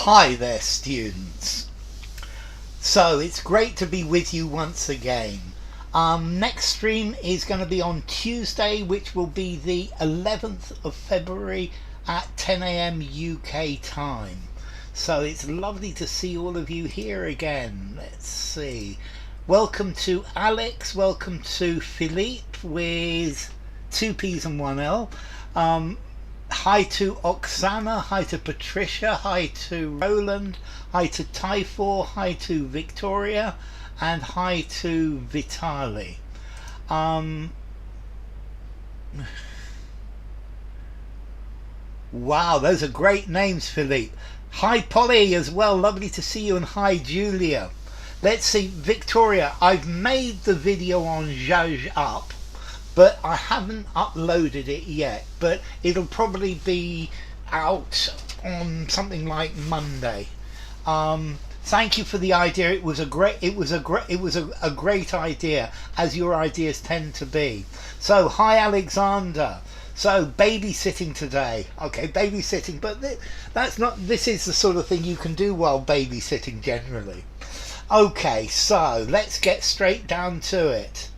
Hi there, students. So it's great to be with you once again. Next stream is going to be on Tuesday, which will be the 11th of February at 10 AM UK time. So it's lovely to see all of you here again. Let's see. Welcome to Alex, welcome to Philippe with 2 P's and 1 L. Hi to Oksana, hi to Patricia, hi to Roland, hi to Typhor, hi to Victoria, and hi to Vitali. Wow, those are great names, Philippe. Hi Polly as well, lovely to see you, and hi Julia. Let's see, Victoria, I've made the video on Zhuzh up, but I haven't uploaded it yet, but it'll probably be out on something like Monday. Thank you for the idea. It was a great idea, as your ideas tend to be. So hi Alexander. So babysitting today. Okay, babysitting, but this is the sort of thing you can do while babysitting generally. Okay, so let's get straight down to it.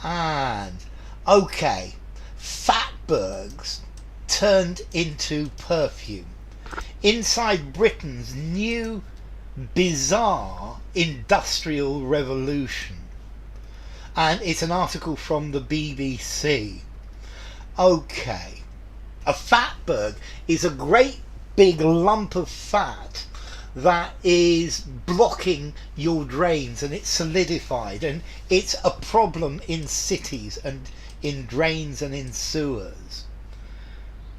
And okay, Fatbergs turned into perfume inside Britain's new bizarre industrial revolution. And it's an article from the BBC. Okay, a Fatberg is a great big lump of fat that is blocking your drains, and it's solidified, and it's a problem in cities and in drains and in sewers.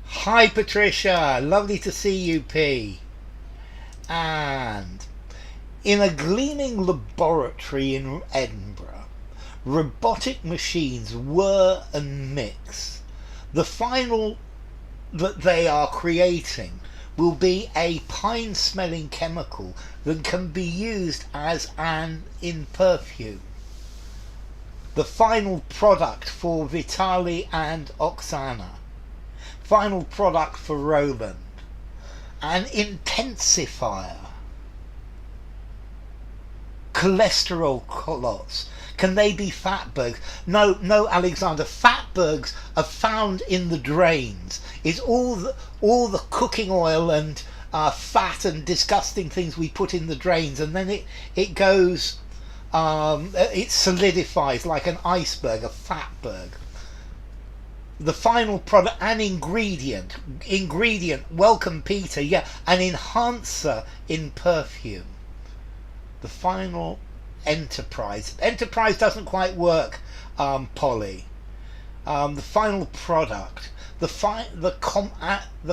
Hi Patricia, lovely to see you P. And in a gleaming laboratory in Edinburgh, robotic machines whirr and mix. The final that they are creating will be a pine smelling chemical that can be used as in perfume. The final product for Vitali and Oksana. Final product for Roland. An intensifier. Cholesterol clots. Can they be Fatbergs? No, Alexander. Fatbergs are found in the drains. It's all the cooking oil and fat and disgusting things we put in the drains, and then it goes. It solidifies like an iceberg, a Fatberg. The final product, an ingredient. Welcome, Peter. Yeah, an enhancer in perfume. The final enterprise. Enterprise doesn't quite work, Polly. The final product. The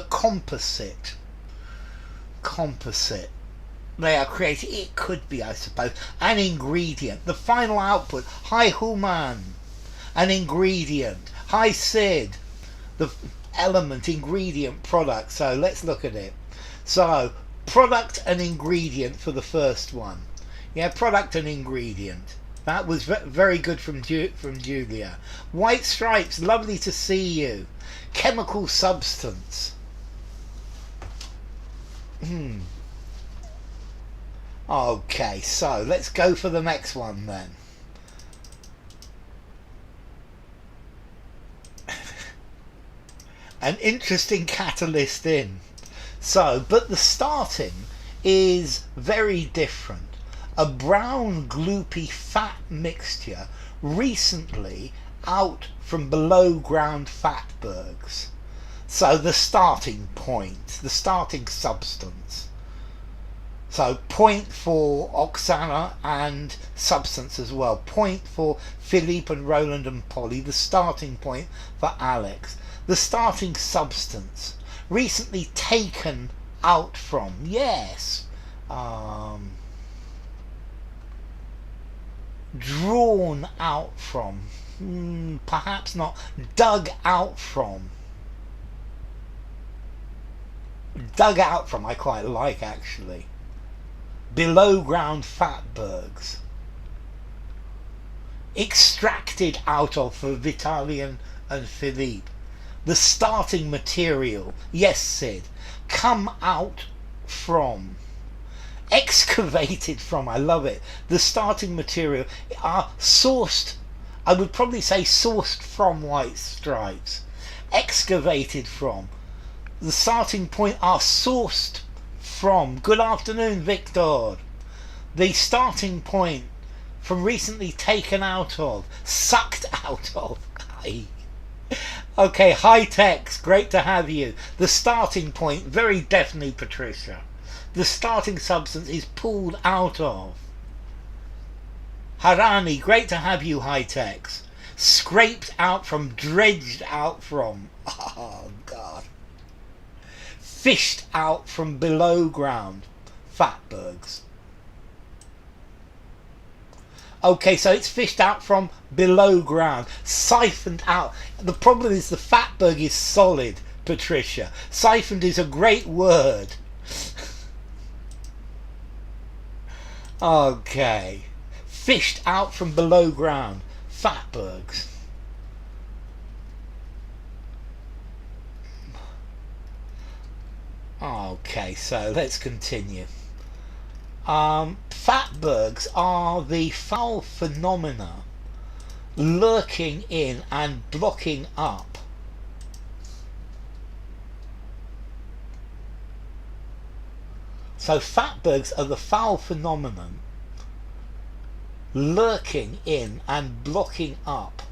composite. Composite. They are creating. It could be, I suppose, an ingredient. The final output. Hi Human. An ingredient. Hi Sid. The element, ingredient, product. So let's look at it. So product and ingredient for the first one. Yeah, product and ingredient. That was very good from Julia. White stripes, lovely to see you. Chemical substance. Okay, so let's go for the next one then. An interesting catalyst in. So, but the starting is very different. A brown gloopy fat mixture recently out from below ground Fatbergs. So the starting point, the starting substance. So point for Oksana and substance as well. Point for Philippe and Roland and Polly. The starting point for Alex. The starting substance. Recently taken out from. Yes. Drawn out from. Perhaps not. Dug out from. Dug out from I quite like actually. Below ground Fatbergs. Extracted out of for Vitali and Philippe. The starting material. Yes, Sid. Come out from. excavated from, I love it, the starting material are sourced, I would probably say sourced from white stripes, excavated from, the starting point are sourced from, good afternoon Victor, the starting point from, recently taken out of, sucked out of. Okay, high techs, great to have you. The starting point, very definitely Patricia. The starting substance is pulled out of. Harani, great to have you, high techs. Scraped out from, dredged out from. Oh God. Fished out from below ground. Fatbergs. Okay, so it's fished out from below ground, siphoned out. The problem is the Fatberg is solid, Patricia. Siphoned is a great word. Okay. Fished out from below ground. Fatbergs. Okay, so let's continue. Fatbergs are the foul phenomena lurking in and blocking up so fatbergs are the foul phenomenon lurking in and blocking up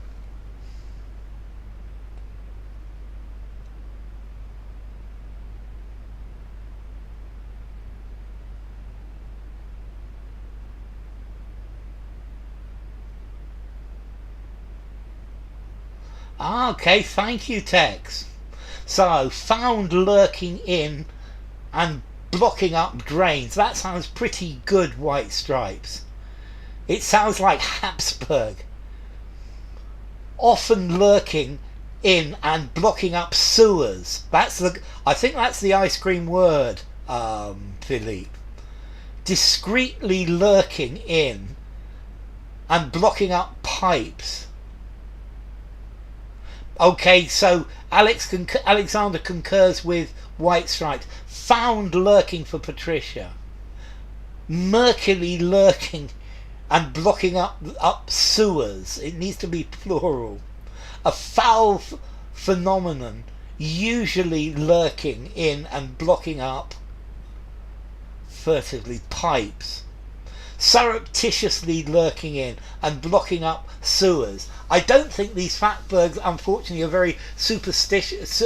okay, thank you Tex. So found lurking in and blocking up drains, that sounds pretty good, white stripes. It sounds like Habsburg. Often lurking in and blocking up sewers. That's the, I think that's the ice cream word, Philippe. Discreetly lurking in and blocking up pipes. Okay, so Alexander concurs with white stripes. Found lurking for Patricia. Murkily lurking and blocking up sewers. It needs to be plural. A foul phenomenon, usually lurking in and blocking up, furtively, pipes. Surreptitiously lurking in and blocking up sewers. I don't think these fatbergs, unfortunately, are very surreptitious.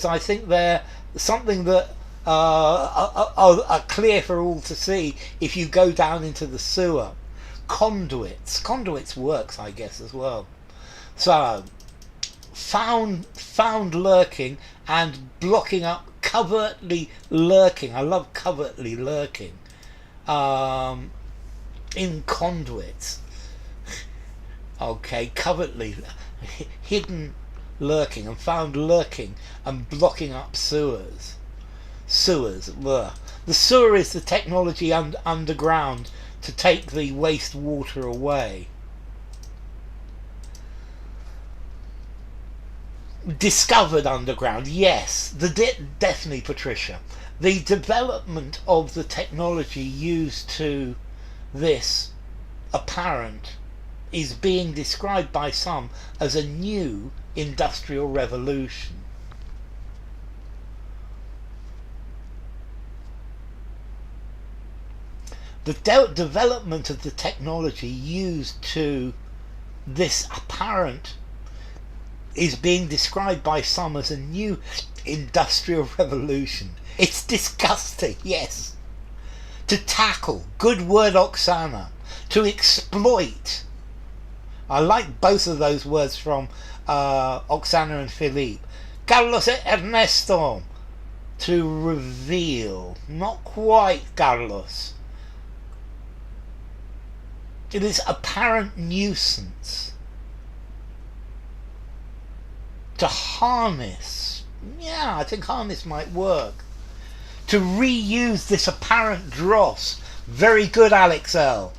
I think they're something that are clear for all to see if you go down into the sewer. Conduits works, I guess, as well. So found lurking and blocking up, covertly lurking. I love covertly lurking. In conduits. Okay, covertly, hidden lurking and found lurking and blocking up sewers. The sewer is the technology underground to take the waste water away. Discovered underground, yes, definitely Patricia. The development of the technology used to this apparent is being described by some as a new industrial revolution. The development of the technology used to this apparent is being described by some as a new industrial revolution. It's disgusting, yes. To tackle, good word Oksana. To exploit. I like both of those words from Oksana and Philippe. Carlos Ernesto. To reveal. Not quite, Carlos. It is apparent nuisance. To harness. Yeah, I think harness might work. To reuse this apparent dross. Very good, Alex L.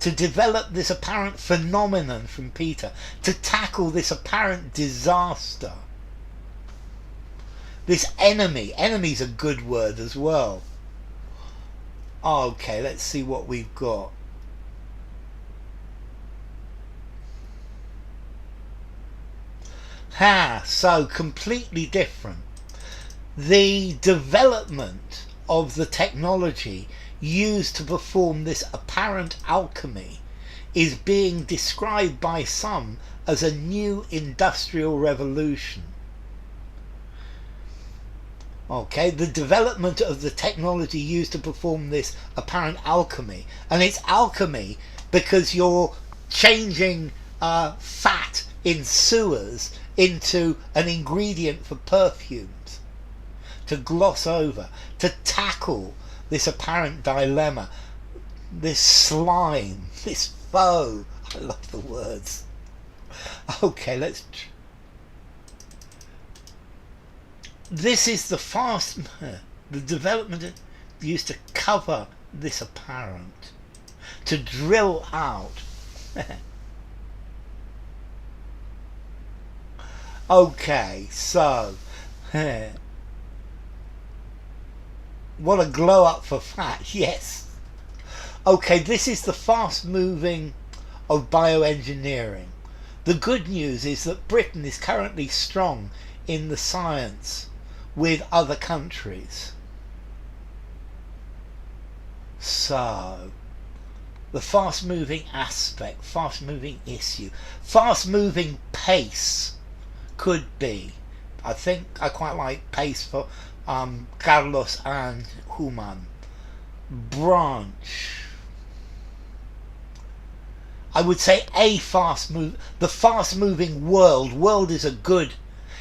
To develop this apparent phenomenon from Peter. To tackle this apparent disaster. This enemy. Enemy's a good word as well. Okay, let's see what we've got. So completely different. The development of the technology used to perform this apparent alchemy is being described by some as a new industrial revolution. Okay, the development of the technology used to perform this apparent alchemy, and it's alchemy because you're changing fat in sewers into an ingredient for perfumes, to gloss over, to tackle this apparent dilemma, this slime, this foe. I love the words. Okay, let's. This is the the development used to cover this apparent, to drill out. Okay, so what a glow up for fat, yes. Okay, this is the fast moving of bioengineering. The good news is that Britain is currently strong in the science with other countries. So the fast moving aspect, fast moving issue, fast moving pace could be. I think I quite like pace for Carlos and Human. Branch. I would say the fast moving world. World is a good.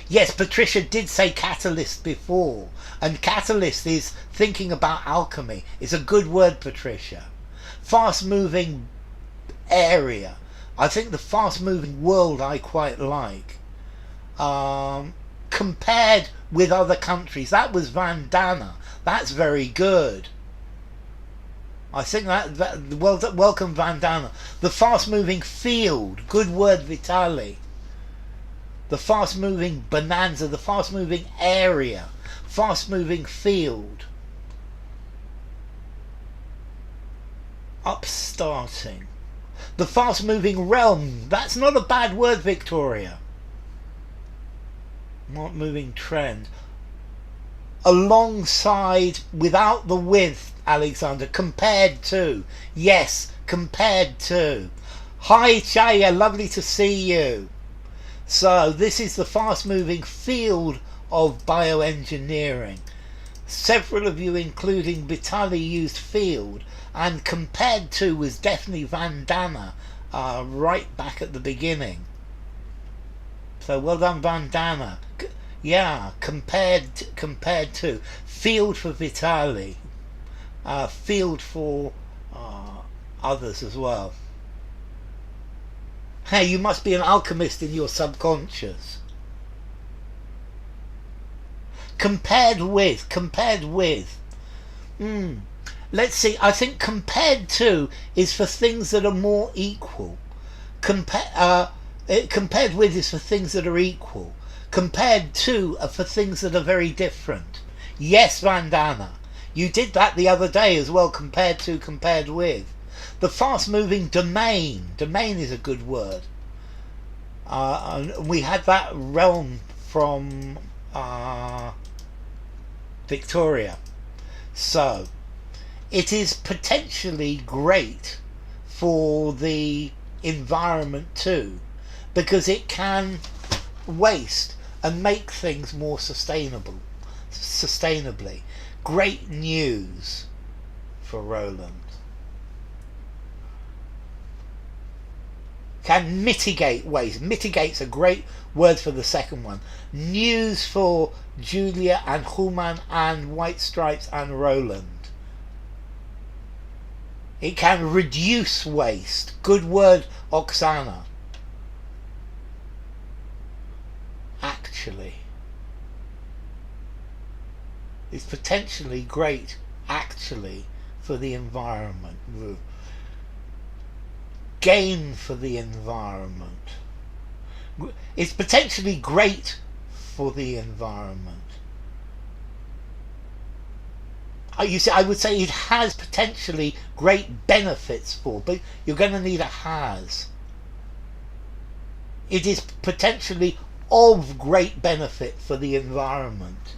Yes, Patricia did say catalyst before, and catalyst is thinking about alchemy. It's a good word, Patricia. Fast moving area. I think the fast moving world I quite like. Compared with other countries, that was Vandana. That's very good. I think welcome Vandana. The fast moving field, good word, Vitali. The fast moving bonanza, the fast moving area, fast moving field. Upstarting. The fast moving realm, that's not a bad word, Victoria. Not moving trend. Alongside, without the width, Alexander. Compared to. Yes, compared to. Hi Chaya, lovely to see you. So this is the fast moving field of bioengineering. Several of you, including Vitali, used field, and compared to was definitely Vandana right back at the beginning. So well done, Vandana. Yeah, compared to. Field for Vitali. Field for others as well. Hey, you must be an alchemist in your subconscious. Compared with. Let's see, I think compared to is for things that are more equal. Compared with is for things that are equal. Compared to are for things that are very different. Yes, Vandana. You did that the other day as well, compared to, compared with. The fast-moving domain. Domain is a good word. And we had that realm from Victoria. So, it is potentially great for the environment too, because it can waste and make things more sustainably. Great news for Roland. Can mitigate waste. Mitigate's a great word for the second one. News for Julia and Human and White Stripes and Roland. It can reduce waste. Good word, Oksana. Actually. It's potentially great, actually, for the environment. Gain for the environment. It's potentially great for the environment. You see, I would say it has potentially great benefits for, but you're going to need a has. It is potentially of great benefit for the environment.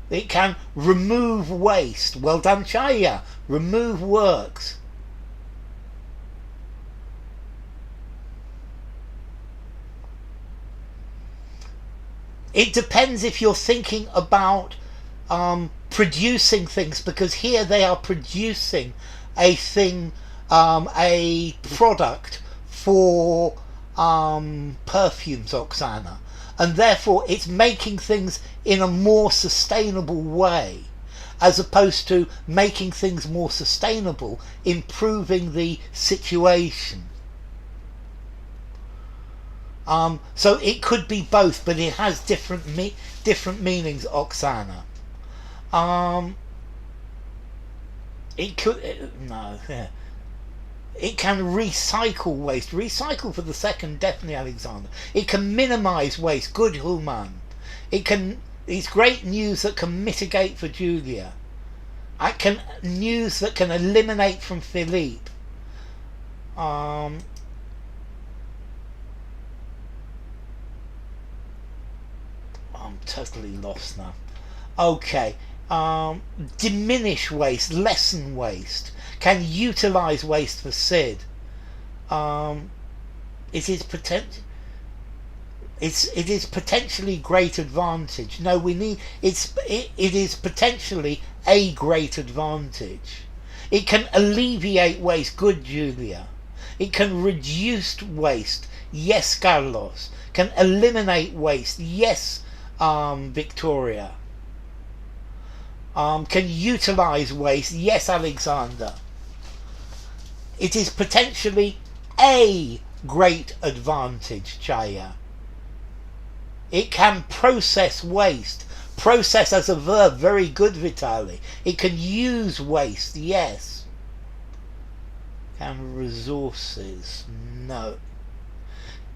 It can remove waste. Well done, Chaya. Remove works. It depends if you're thinking about producing things, because here they are producing a thing, a product for perfumes, Oksana, and therefore it's making things in a more sustainable way, as opposed to making things more sustainable, improving the situation. So it could be both, but it has different meanings, Oksana. It could no. Yeah. It can recycle waste. Recycle for the second, definitely, Alexander. It can minimise waste. Good, Human. It can. It's great news that can mitigate for Julia. News that can eliminate from Philippe. I'm totally lost now. Okay. Diminish waste, lessen waste, can utilise waste for Sid. It is potentially great advantage. No, it is potentially a great advantage. It can alleviate waste. Good, Julia. It can reduce waste. Yes, Carlos. Can eliminate waste. Yes, Victoria. Can utilise waste. Yes, Alexander. It is potentially a great advantage, Chaya. It can process waste. Process as a verb. Very good, Vitali. It can use waste. Yes. Can resources. No.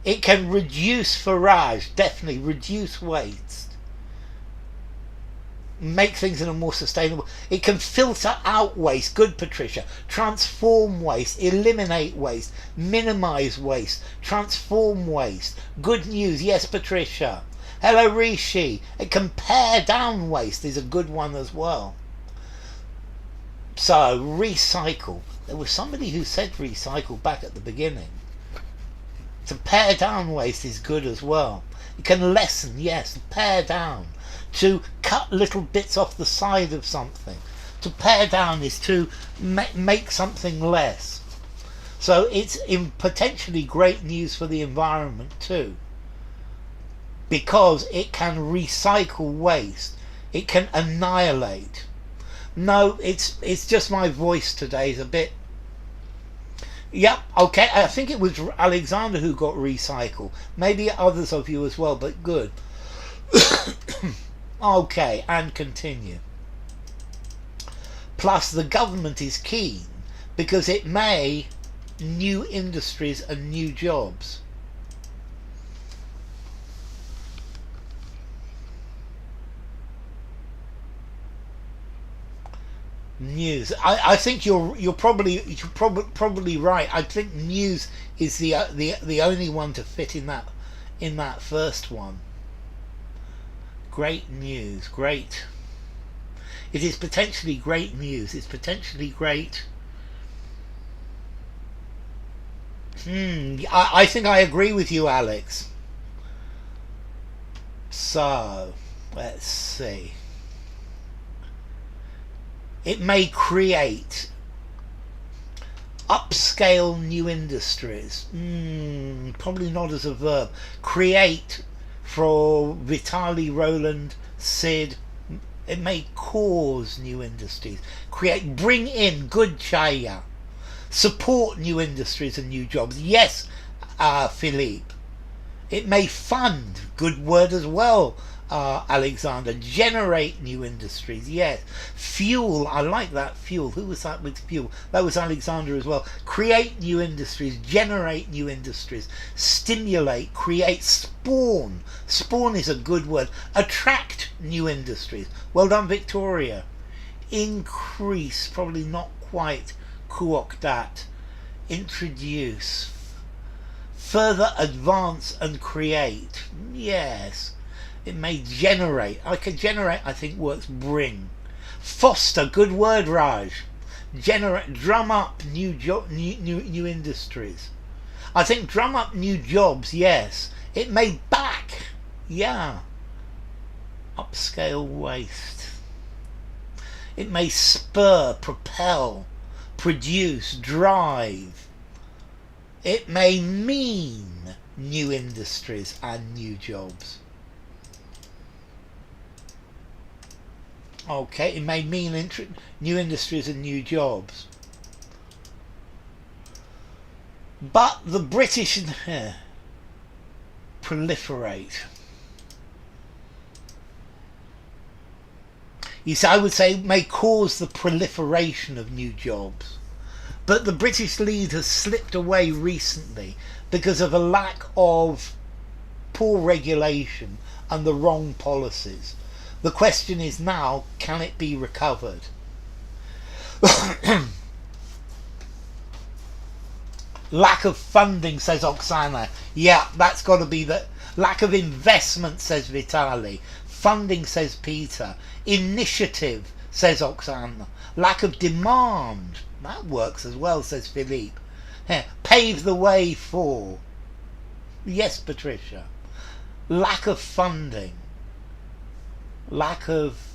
It can reduce forage. Definitely reduce waste. Make things in a more sustainable. It can filter out waste. Good, Patricia. Transform waste. Eliminate waste. Minimise waste. Transform waste. Good news. Yes, Patricia. Hello, Rishi. It can pare down waste is a good one as well. So, recycle. There was somebody who said recycle back at the beginning. To pare down waste is good as well. It can lessen, yes, pare down. To cut little bits off the side of something. To pare down is to make something less. So it's potentially great news for the environment too, because it can recycle waste. It can annihilate. No, it's just my voice today is a bit. Yep, okay, I think it was Alexander who got recycle. Maybe others of you as well, but good. Okay, and continue. Plus, the government is keen because it may new industries and new jobs. News. I think you're probably right. I think news is the only one to fit in that first one. Great news, great. It is potentially great news. It's potentially great. I think I agree with you, Alex. So, let's see. It may create upscale new industries. Probably not as a verb. Create for Vitali, Roland, Sid. It may cause new industries. Create, bring in. Good, Chaya. Support new industries and new jobs. Yes, Philippe. It may fund. Good word as well, Alexander. Generate new industries. Yes. Fuel. I like that. Fuel. Who was that with fuel? That was Alexander as well. Create new industries. Generate new industries. Stimulate. Create. Spawn. Spawn is a good word. Attract new industries. Well done, Victoria. increase, probably not quite kuok dat, introduce, further advance and create, yes. It may generate, I think works bring. Foster, good word Raj. Generate, drum up new industries. I think drum up new jobs, yes. It may back, yeah. Upscale waste. It may spur, propel, produce, drive. It may mean new industries and new jobs. Okay, it may mean new industries and new jobs. But the British proliferate. You see, I would say it may cause the proliferation of new jobs. But the British lead has slipped away recently because of a lack of poor regulation and the wrong policies. The question is now, can it be recovered? Lack of funding, says Oksana. Yeah, that's got to be the lack of investment, says Vitali. Funding, says Peter. Initiative, says Oksana. Lack of demand. That works as well, says Philippe. Pave the way for. Yes, Patricia. Lack of funding. Lack of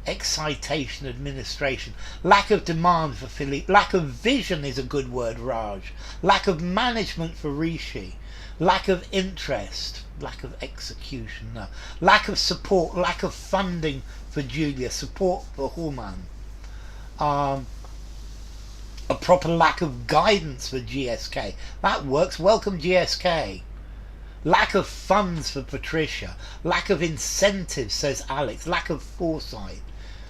excitation, administration. Lack of demand for Philippe. Lack of vision is a good word, Raj. Lack of management for Rishi. Lack of interest. Lack of execution, no. Lack of support. Lack of funding for Julia. Support for Horman. A proper lack of guidance for GSK. That works. Welcome, GSK. Lack of funds for Patricia. Lack of incentives, says Alex. Lack of foresight.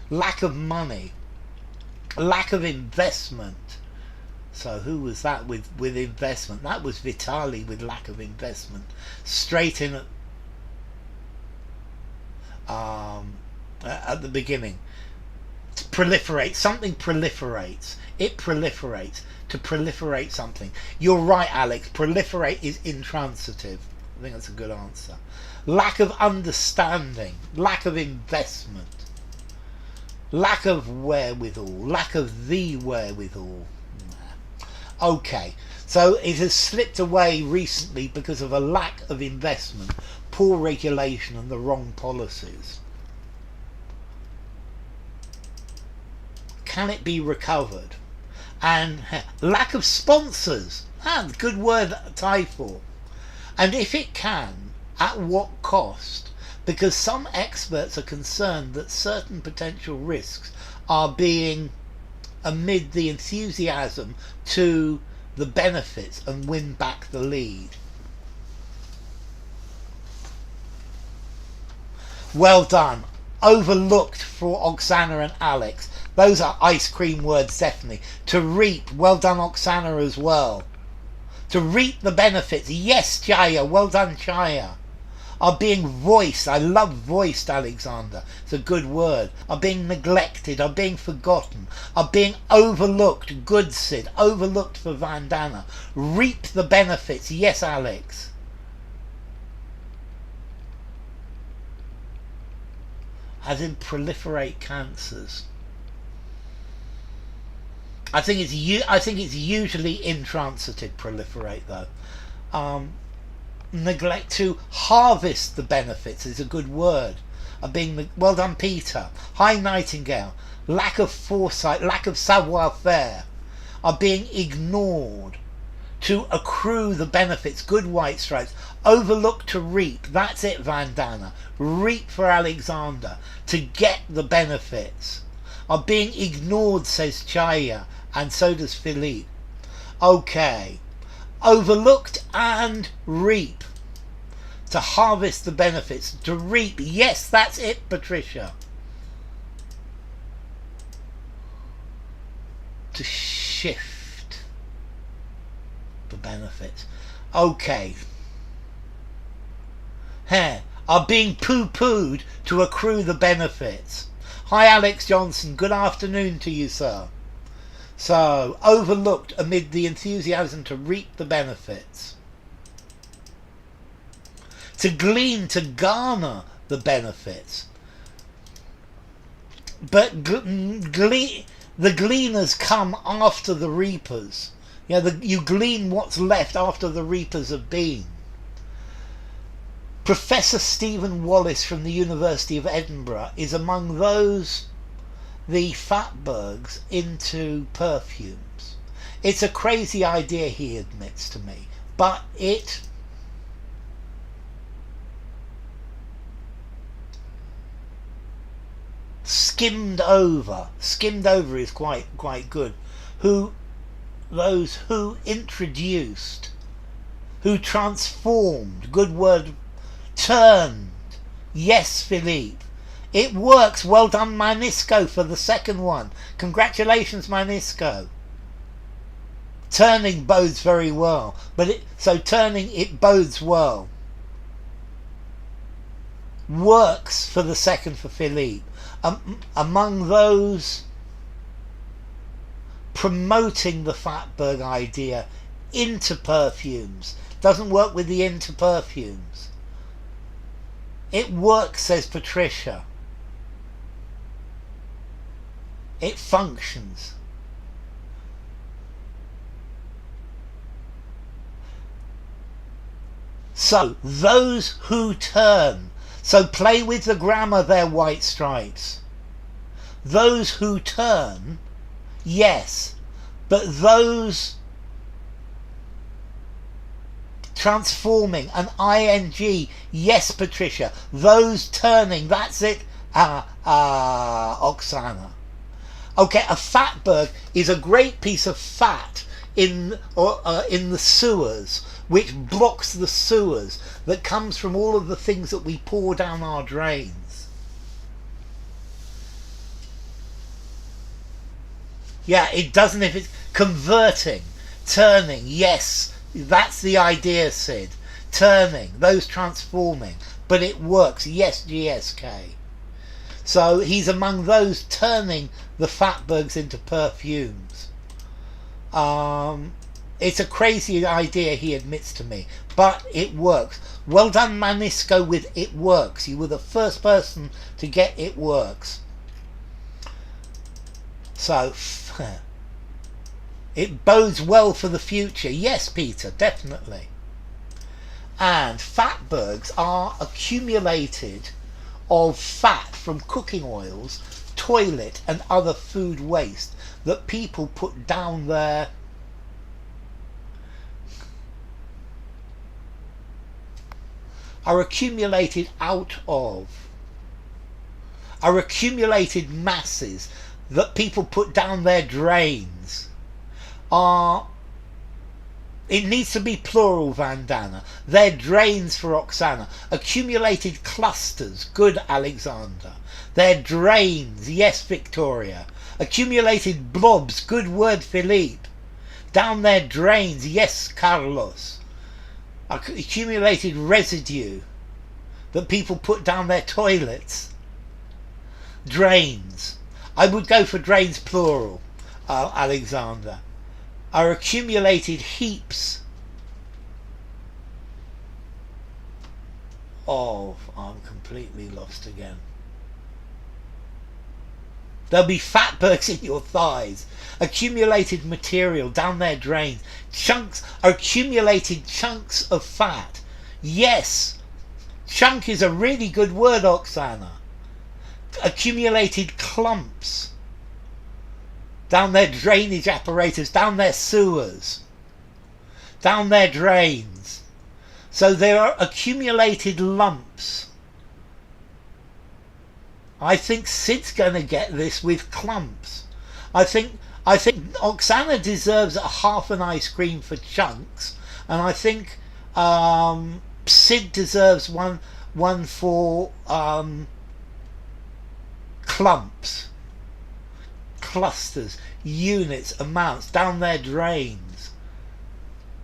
Lack of money. Lack of investment. So who was that with investment? That was Vitali with lack of investment. Straight in at the beginning. To proliferate. Something proliferates. It proliferates. To proliferate something. You're right, Alex. Proliferate is intransitive. I think that's a good answer. Lack of understanding. Lack of investment. Lack of wherewithal. Lack of the wherewithal. Okay, so it has slipped away recently because of a lack of investment, poor regulation and the wrong policies. Can it be recovered? And lack of sponsors. Good word, Typhoon. And if it can, at what cost? Because some experts are concerned that certain potential risks are being amid the enthusiasm to the benefits and win back the lead. Well done. Overlooked for Oksana and Alex. Those are ice cream words, definitely. To reap. Well done, Oksana, as well. To reap the benefits. Yes, Chaya. Well done, Chaya. Are being voiced. I love voiced, Alexander. It's a good word. Are being neglected. Are being forgotten. Are being overlooked. Good, Sid. Overlooked for Vandana. Reap the benefits. Yes, Alex. As in proliferate cancers. I think it's usually intransitive proliferate though. Neglect to harvest the benefits is a good word. Well done, Peter. Hi, Nightingale. Lack of foresight, lack of savoir-faire. Are being ignored. To accrue the benefits. Good, White Stripes. Overlook to reap. That's it, Vandana. Reap for Alexander. To get the benefits. Are being ignored, says Chaya. And so does Philippe. Okay. Overlooked and reap. To harvest the benefits. To reap. Yes, that's it, Patricia. To shift the benefits. Okay. Are being poo-pooed to accrue the benefits. Hi Alex Johnson, good afternoon to you, sir. So, overlooked amid the enthusiasm to reap the benefits. To glean, to garner the benefits. But the gleaners come after the reapers. You glean what's left after the reapers have been. Professor Stephen Wallace from the University of Edinburgh is among those, the Fatbergs, into perfumes. It's a crazy idea, he admits to me, but it skimmed over is quite good. Those who introduced, who transformed, good word, turned. Yes, Philippe. It works. Well done, Manisco, for the second one. Congratulations, Manisco. Turning bodes very well. So turning, it bodes well. Works for the second for Philippe. Among those promoting the Fatberg idea into perfumes. Doesn't work with the into perfumes. It works, says Patricia. It functions. So, those who turn. So play with the grammar there, White Stripes. Those who turn, yes. But those transforming, an ing, yes, Patricia. Those turning, that's it. Oksana. Okay, a Fatberg is a great piece of fat in the sewers, which blocks the sewers that comes from all of the things that we pour down our drains. Yeah, it doesn't if it's converting, turning, yes, that's the idea, Sid. Turning, those transforming, but it works, yes, GSK. So he's among those turning the Fatbergs into perfumes. It's a crazy idea, he admits to me, but it works. Well done, Manisco, with it works. You were the first person to get it works. So, it bodes well for the future. Yes, Peter, definitely. And Fatbergs are accumulated of fat from cooking oils, toilet and other food waste that people put down there. Are accumulated masses that people put down their drains. It needs to be plural, Vandana. They're drains for Oksana. Accumulated clusters, good, Alexander. They're drains, yes, Victoria. Accumulated blobs, good word, Philippe. Down their drains, yes, Carlos. Accumulated residue that people put down their toilets. Drains. I would go for drains plural, Alexander. Are accumulated heaps of... I'm completely lost again. There'll be Fatbergs in your thighs. Accumulated material down their drains. Chunks, accumulated chunks of fat. Yes, chunk is a really good word, Oksana. Accumulated clumps down their drainage apparatus, down their sewers, down their drains. So there are accumulated lumps. I think Sid's going to get this with clumps. I think Oksana deserves a half an ice cream for chunks, and I think Sid deserves one for clumps, clusters, units, amounts, down their drains.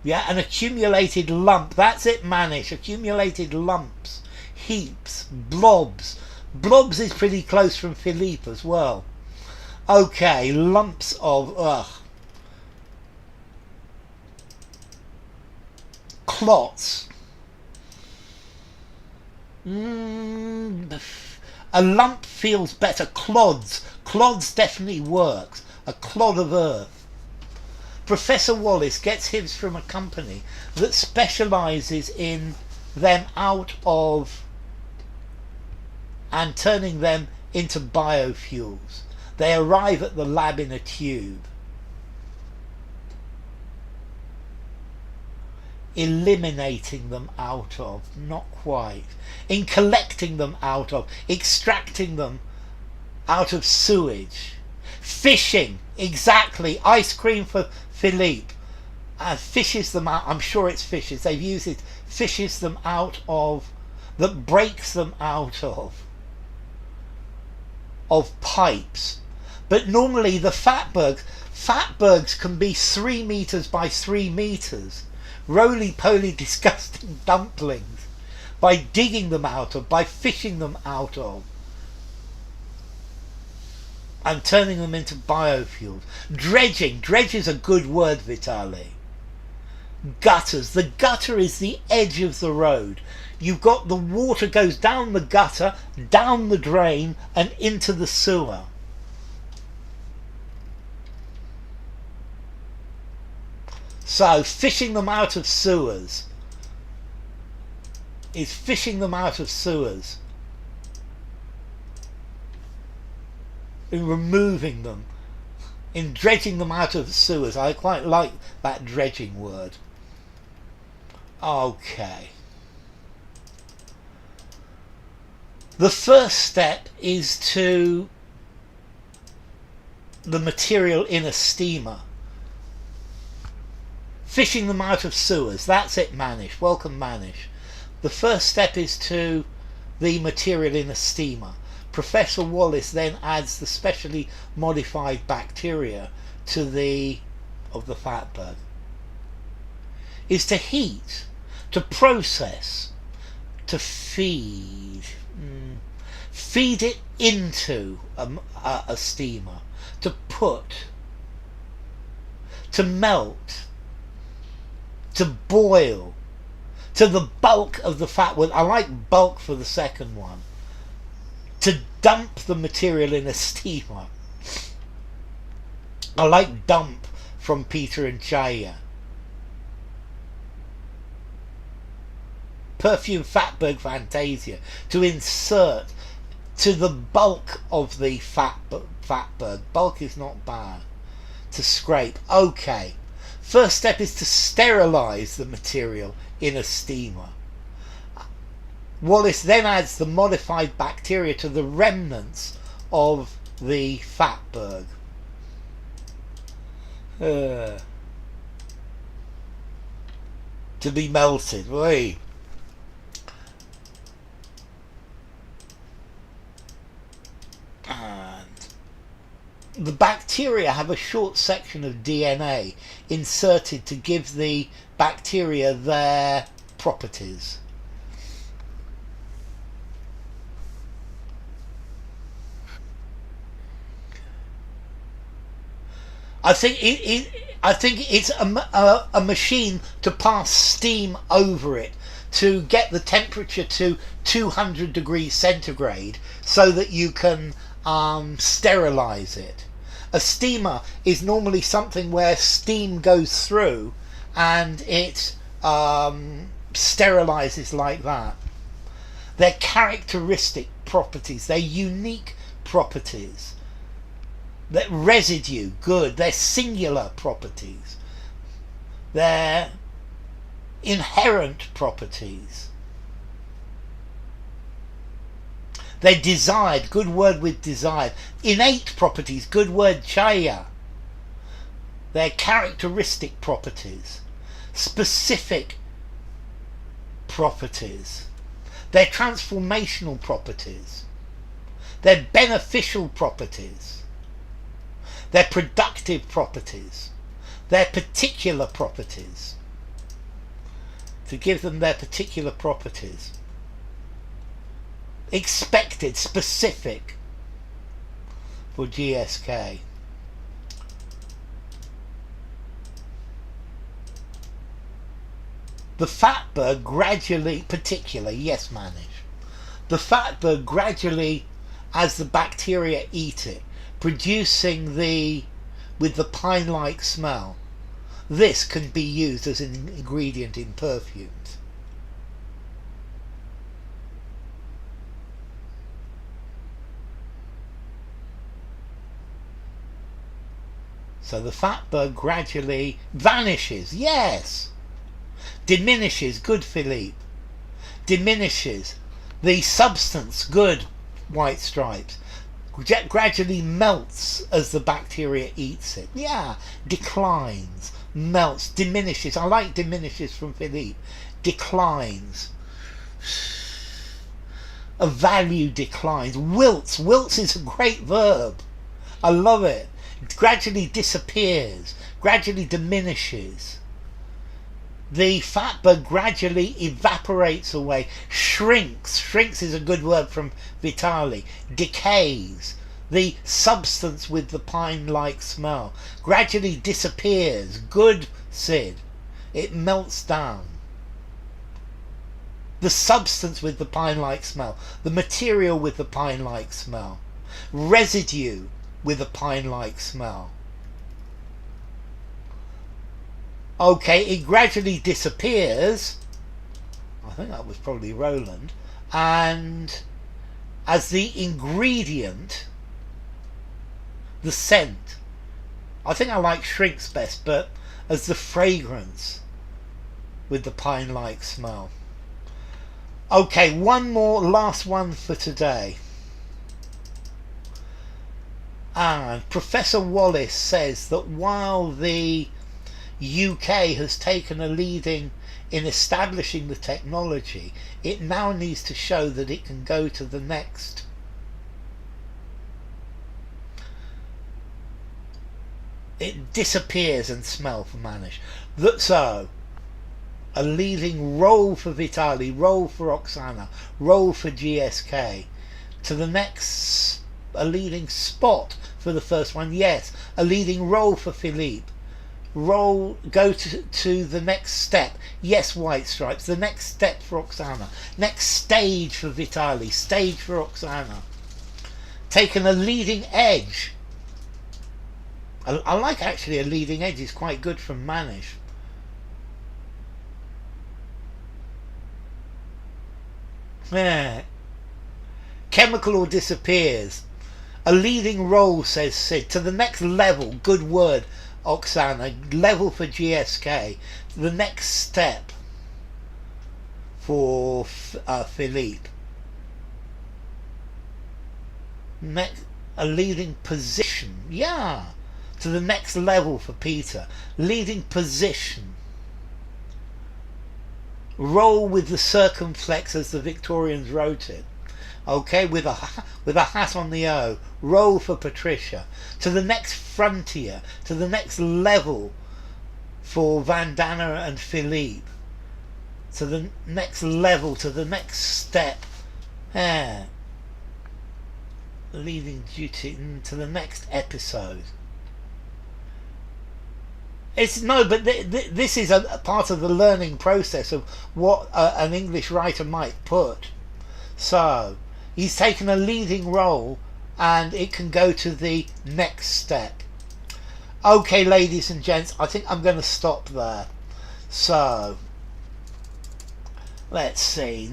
Yeah, an accumulated lump. That's it, Manish. Accumulated lumps, heaps, blobs. Blobs is pretty close from Philippe as well. Okay, lumps of clots. A lump feels better. Clods. Clods definitely works. A clod of earth. Professor Wallace gets his from a company that specialises in them out of and turning them into biofuels. They arrive at the lab in a tube. Eliminating them out of, not quite. In collecting them out of, extracting them out of sewage. Fishing, exactly. Ice cream for Philippe. Fishes them out, I'm sure it's fishes, they've used it, fishes them out of, that breaks them out of pipes. But normally the Fatbergs can be 3 meters by 3 meters. Roly-poly disgusting dumplings. By digging them out of, by fishing them out of, and turning them into biofuels. Dredging. Dredge is a good word, Vitali. Gutters. The gutter is the edge of the road. You've got the water goes down the gutter, down the drain, and into the sewer. So, fishing them out of sewers is fishing them out of sewers. In removing them. In dredging them out of sewers. I quite like that dredging word. Okay. The first step is to the material in a steamer. Fishing them out of sewers. That's it, Manish. Welcome, Manish. The first step is to the material in a steamer. Professor Wallace then adds the specially modified bacteria to the Fatberg. Is to heat, to process, to feed. Feed it into a steamer. To put. To melt. To boil. To the bulk of the fat. Well, I like bulk for the second one. To dump the material in a steamer. I like dump from Peter and Chaya. Perfume Fatberg Fantasia. To insert to the bulk of the Fatberg. Bulk is not bad. To scrape. Okay. First step is to sterilise the material in a steamer. Wallace then adds the modified bacteria to the remnants of the Fatberg. To be melted. Wait. And the bacteria have a short section of DNA inserted to give the bacteria their properties. I think it's a machine to pass steam over it to get the temperature to 200 degrees centigrade so that you can sterilize it. A steamer is normally something where steam goes through and it sterilizes like that. Their characteristic properties, their unique properties. Their residue, good. Their singular properties. Their inherent properties. Their desired, good word with desired. Innate properties, good word chaya. Their characteristic properties. Specific properties. Their transformational properties. Their beneficial properties. Their productive properties, their particular properties, to give them their particular properties. expected, specific for GSK. The fatberg gradually, particularly, yes, manage. The fatberg gradually, as the bacteria eat it, producing with the pine-like smell. This can be used as an ingredient in perfumes. So the fatberg gradually vanishes, yes. Diminishes, good Philippe. Diminishes. The substance, good white stripes. Gradually melts as the bacteria eats it. Yeah, declines, melts, diminishes. I like diminishes from Philippe. Declines. A value declines. Wilts. Wilts is a great verb. I love it. Gradually disappears. Gradually diminishes. The fatberg gradually evaporates away, shrinks. Shrinks is a good word from Vitali. Decays. The substance with the pine-like smell gradually disappears. Good Sid. It melts down. The substance with the pine-like smell. The material with the pine-like smell. Residue with a pine-like smell. Okay, it gradually disappears. I think that was probably Roland. And as the ingredient, the scent. I think I like shrinks best, but as the fragrance with the pine-like smell. Okay, one more, last one for today. And Professor Wallace says that while the UK has taken a leading in establishing the technology, it now needs to show that it can go to the next. It disappears and smell for Manish. So, a leading role for Vitali, role for Oksana, role for GSK. To the next, a leading spot for the first one, yes. A leading role for Philippe. Go to the next step, yes, white stripes. The next step for Oksana. Next stage for Vitali, stage for Oksana. Taken a leading edge. I like actually a leading edge is quite good from Manish. Yeah. Chemical or disappears. A leading role, says Sid. To the next level, good word, Oksana. Level for GSK. The next step for Philippe. A leading position. Yeah. To the next level for Peter. Leading position. Roll with the circumflex as the Victorians wrote it. Okay, with a hat on the O. Roll for Patricia. To the next frontier. To the next level for Vandana and Philippe. To the next level. To the next step. Leading duty to the next episode. It's no, but this is a part of the learning process of what an English writer might put. So he's taken a leading role, and it can go to the next step. Okay, ladies and gents, I think I'm going to stop there. So let's see.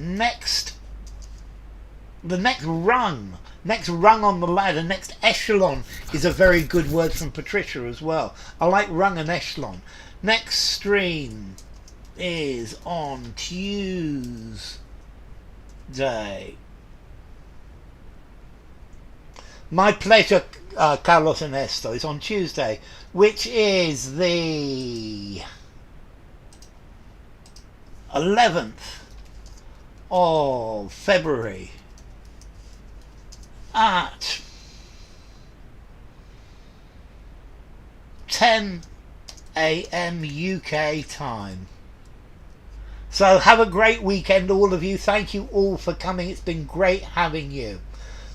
The next rung on the ladder, next echelon is a very good word from Patricia as well. I like rung and echelon. Next stream is on Tuesday. My pleasure, Carlos Ernesto, is on Tuesday, which is the 11th of February. At 10 AM UK time. So have a great weekend, all of you. Thank you all for coming. It's been great having you.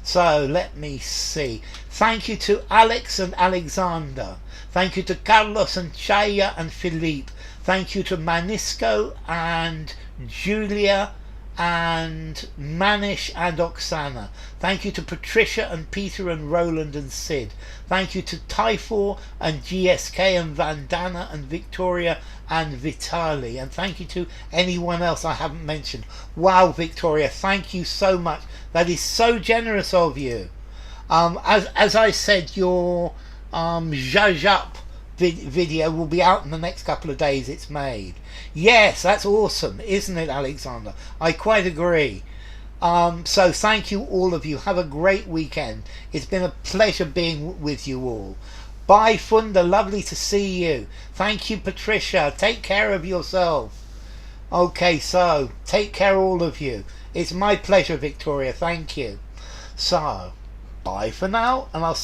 So let me see. Thank you to Alex and Alexander. Thank you to Carlos and Chaya and Philippe. Thank you to Manisco and Julia and Manish and Oksana. Thank you to Patricia and Peter and Roland and Sid. Thank you to Typhor and GSK and Vandana and Victoria and Vitali. And thank you to anyone else I haven't mentioned. Wow, Victoria, thank you so much. That is so generous of you. As I said, your Zhuzh Up video will be out in the next couple of days. It's made. Yes, that's awesome, isn't it, Alexander? I quite agree. So thank you, all of you. Have a great weekend. It's been a pleasure being with you all. Bye, Funda. Lovely to see you. Thank you, Patricia. Take care of yourself. Okay, so take care, all of you. It's my pleasure, Victoria. Thank you. So bye for now, and I'll see